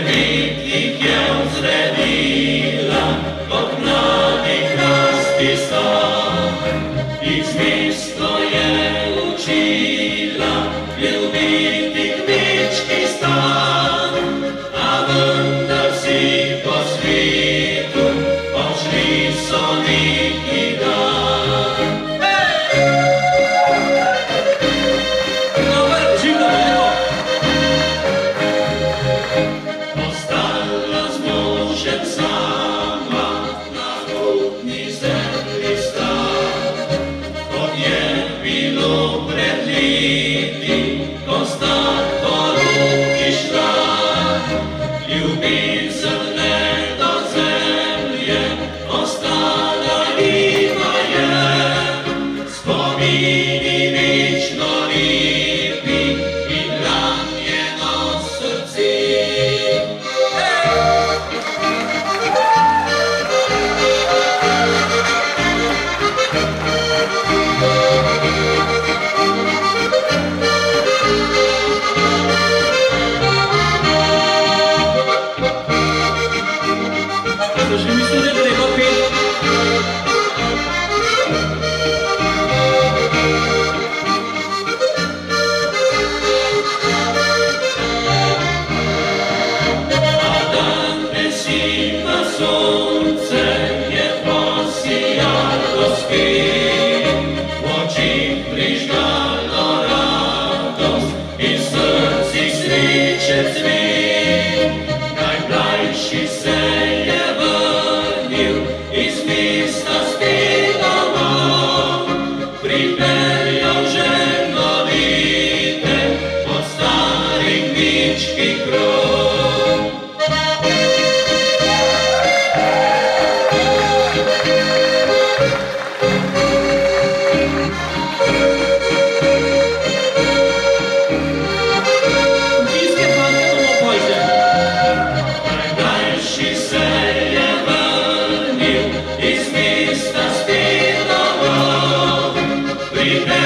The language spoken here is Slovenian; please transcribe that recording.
ich ją zrewila, kot mladi krasti stan. Ich zmisto je učila, ljubiti kmečki stan. A vendar si po svitu, odšli so neki dan. Ostala z možem sama, na rodni zemlji sta. Kot je bilo pred leti, ko sta po roki šla. Ljubezen ne do zemlje, ostala ima je. Spomini večno lepi in ranjeno srce. Je me souviens de l'époque. Adam besima sonce, je posijalo spet, v očih prižgalo radost in v srcih sreče cvet. Najmlajši se je vrnil iz mesta spet domov, pripeljal ženo lete pod stari kmečki krov. Bliske fante bomo pojde. Najmlajši se je vrnil iz mesta spet domov, pripeljal